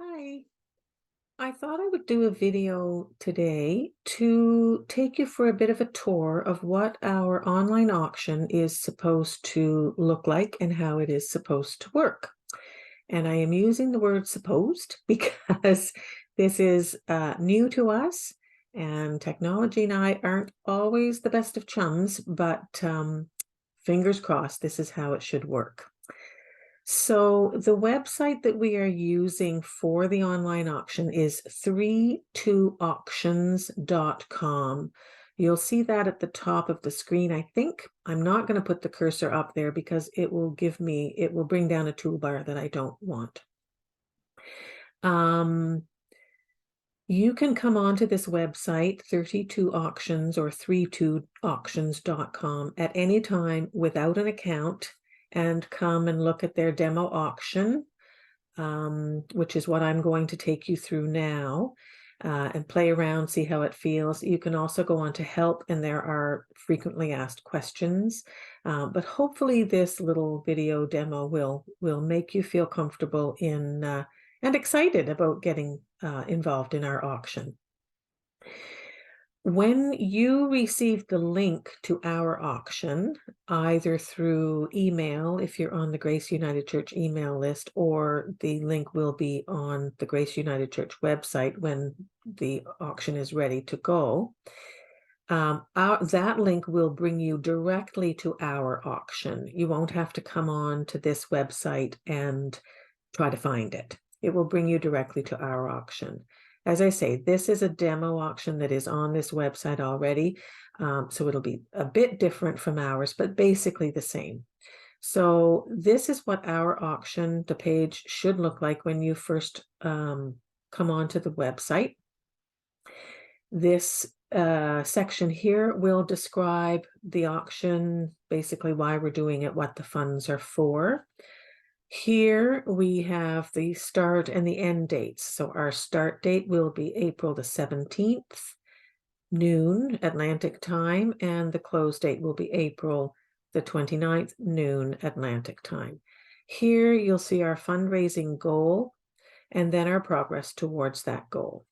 Hi, I thought I would do a video today to take you for a bit of a tour of what our online auction is supposed to look like and how it is supposed to work. And I am using the word supposed because this is new to us, and technology and I aren't always the best of chums, but fingers crossed, this is how it should work. So the website that we are using for the online auction is 32auctions.com. You'll see that at the top of the screen. I think I'm not going to put the cursor up there because it will bring down a toolbar that I don't want. You can come onto this website, 32 auctions or 32auctions.com at any time without an account and come and look at their demo auction, which is what I'm going to take you through now, and play around, see how it feels. You can also go on to help, and there are frequently asked questions. But hopefully this little video demo will make you feel comfortable in and excited about getting involved in our auction. When you receive the link to our auction, either through email, if you're on the Grace United Church email list, or the link will be on the Grace United Church website when the auction is ready to go, that link will bring you directly to our auction. You won't have to come on to this website and try to find it. It will bring you directly to our auction. As I say, this is a demo auction that is on this website already, so it'll be a bit different from ours, but basically the same. So this is what our auction, the page, should look like when you first come onto the website. This section here will describe the auction, basically why we're doing it, what the funds are for. Here we have the start and the end dates. So our start date will be April the 17th, noon Atlantic time, and the close date will be April the 29th, noon Atlantic time. Here you'll see our fundraising goal and then our progress towards that goal.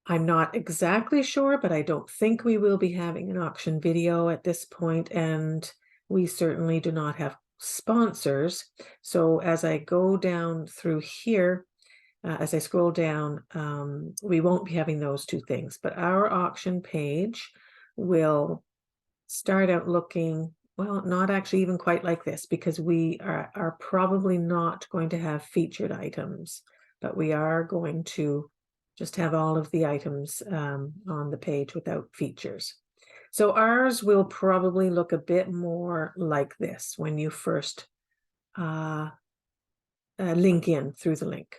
I'm not exactly sure, but I don't think we will be having an auction video at this point, and we certainly do not have sponsors. So as I go down through here, as I scroll down, we won't be having those two things, but our auction page will start out looking, well, not actually even quite like this, because we are probably not going to have featured items, but we are going to just have all of the items on the page without features. So ours will probably look a bit more like this when you first link in through the link.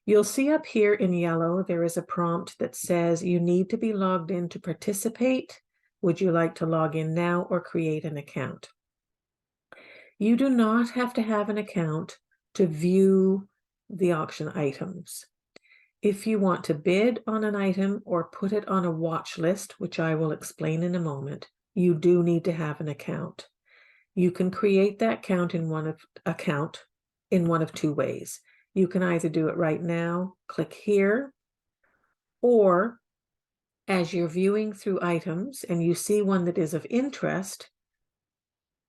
You'll see up here in yellow, there is a prompt that says you need to be logged in to participate. Would you like to log in now or create an account? You do not have to have an account to view the auction items. If you want to bid on an item or put it on a watch list, which I will explain in a moment, you do need to have an account. You can create that account in one of two ways. You can either do it right now, click here, or as you're viewing through items and you see one that is of interest,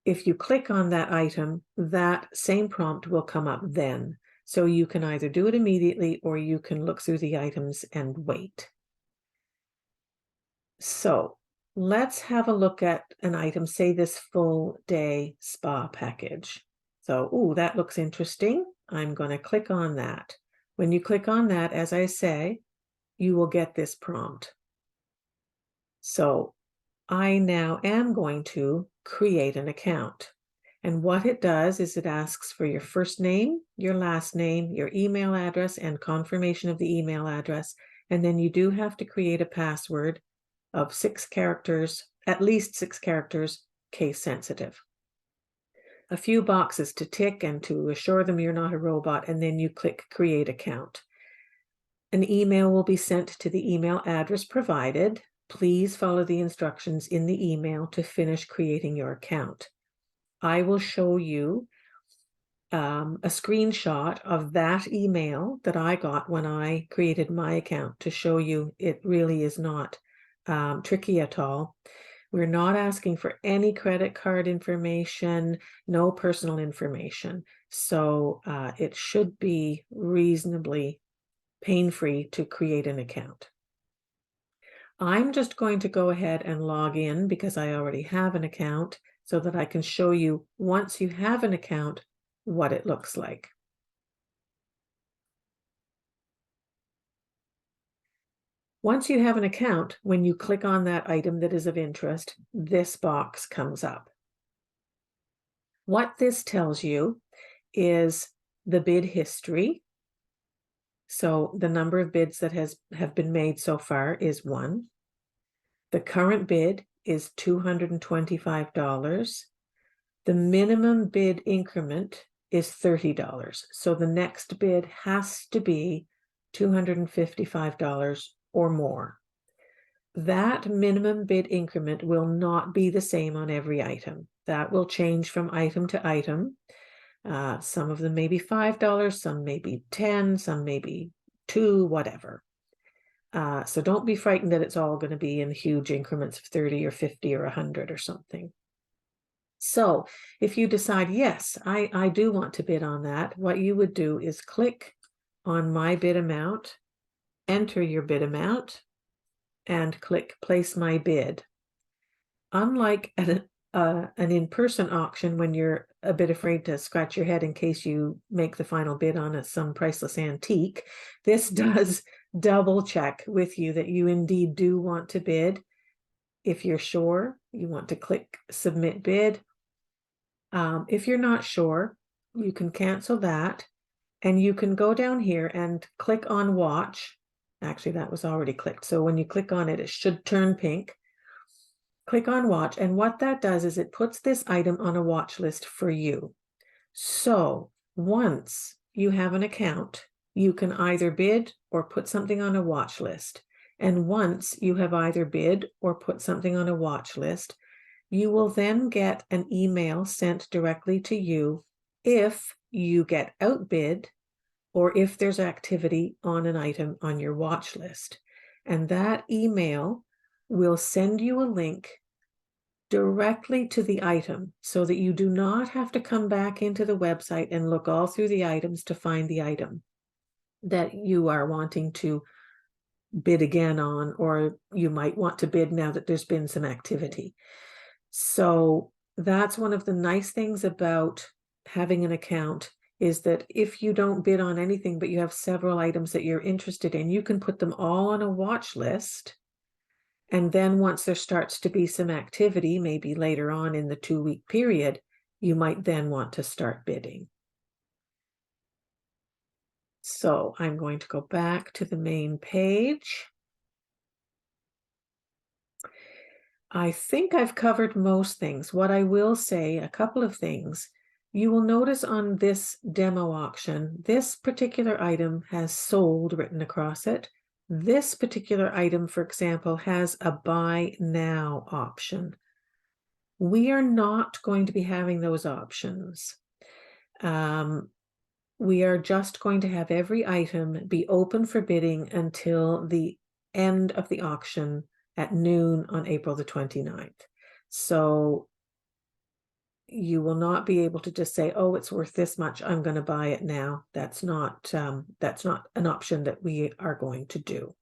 if you click on that item, that same prompt will come up then. So you can either do it immediately or you can look through the items and wait. So let's have a look at an item, say this full day spa package. So, oh, that looks interesting. I'm going to click on that. When you click on that, as I say, you will get this prompt. So I now am going to create an account. And what it does is it asks for your first name, your last name, your email address, and confirmation of the email address. And then you do have to create a password of 6 characters, at least 6 characters, case sensitive. A few boxes to tick and to assure them you're not a robot, and then you click create account. An email will be sent to the email address provided. Please follow the instructions in the email to finish creating your account. I will show you a screenshot of that email that I got when I created my account to show you it really is not tricky at all. We're not asking for any credit card information, no personal information. So it should be reasonably pain-free to create an account. I'm just going to go ahead and log in because I already have an account so that I can show you once you have an account what it looks like. Once you have an account, when you click on that item that is of interest, this box comes up. What this tells you is the bid history. So the number of bids that have been made so far is 1. The current bid is $225. The minimum bid increment is $30. So the next bid has to be $255 or more. That minimum bid increment will not be the same on every item. That will change from item to item. Some of them may be $5, some may be $10, some may be $2, whatever. So don't be frightened that it's all going to be in huge increments of 30 or 50 or 100 or something. So if you decide, yes, I do want to bid on that, what you would do is click on my bid amount, enter your bid amount, and click place my bid. Unlike an in-person auction, when you're a bit afraid to scratch your head in case you make the final bid on some priceless antique, this does double check with you that you indeed do want to bid. If you're sure, you want to click submit bid. If you're not sure, you can cancel that, and you can go down here and click on watch. Actually, that was already clicked. So when you click on it, it should turn pink. Click on watch, and what that does is it puts this item on a watch list for you. So once you have an account, you can either bid or put something on a watch list. And once you have either bid or put something on a watch list, you will then get an email sent directly to you if you get outbid or if there's activity on an item on your watch list. And that email will send you a link directly to the item so that you do not have to come back into the website and look all through the items to find the item that you are wanting to bid again on, or you might want to bid now that there's been some activity. So that's one of the nice things about having an account, is that if you don't bid on anything, but you have several items that you're interested in, you can put them all on a watch list. And then once there starts to be some activity, maybe later on in the 2-week period, you might then want to start bidding. So I'm going to go back to the main page. I think I've covered most things. What I will say, a couple of things. You will notice on this demo auction, this particular item has sold written across it. This particular item, for example, has a buy now option. We are not going to be having those options. We are just going to have every item be open for bidding until the end of the auction at noon on April the 29th. So you will not be able to just say, oh, it's worth this much, I'm going to buy it now. That's not an option that we are going to do.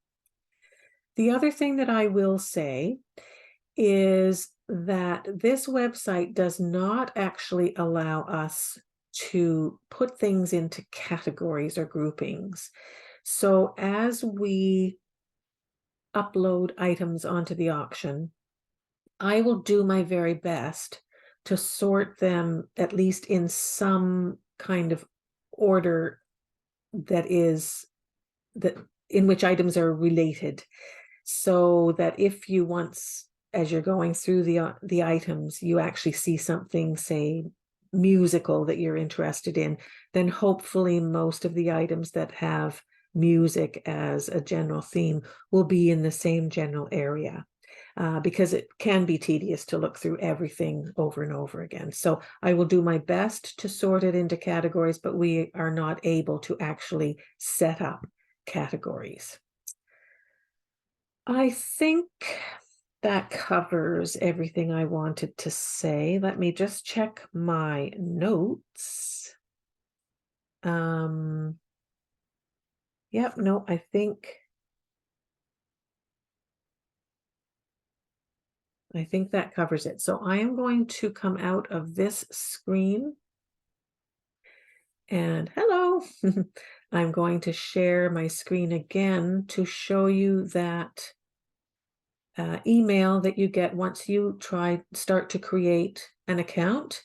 The other thing that I will say is that this website does not actually allow us to put things into categories or groupings. So as we upload items onto the auction, I will do my very best to sort them at least in some kind of order that in which items are related, so that if you once, as you're going through the items, you actually see something, say, musical that you're interested in, then hopefully most of the items that have music as a general theme will be in the same general area. because it can be tedious to look through everything over and over again. So I will do my best to sort it into categories, but we are not able to actually set up categories. I think that covers everything I wanted to say. Let me just check my notes. Yep, no, I think that covers it. So I am going to come out of this screen. And hello, I'm going to share my screen again to show you that email that you get once you start to create an account.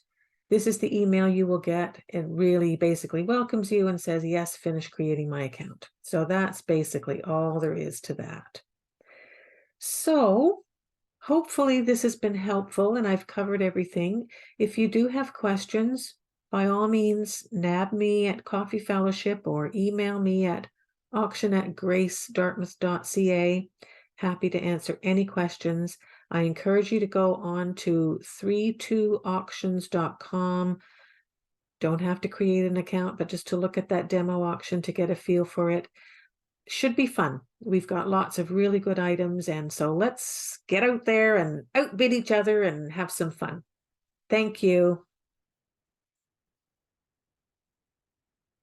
This is the email you will get. It really basically welcomes you and says, yes, finish creating my account. So that's basically all there is to that. So hopefully this has been helpful and I've covered everything. If you do have questions, by all means, nab me at Coffee Fellowship or email me at auction@gracedartmouth.ca. Happy to answer any questions. I encourage you to go on to 32auctions.com. Don't have to create an account, but just to look at that demo auction to get a feel for it. Should be fun. We've got lots of really good items, and so let's get out there and outbid each other and have some fun. Thank you.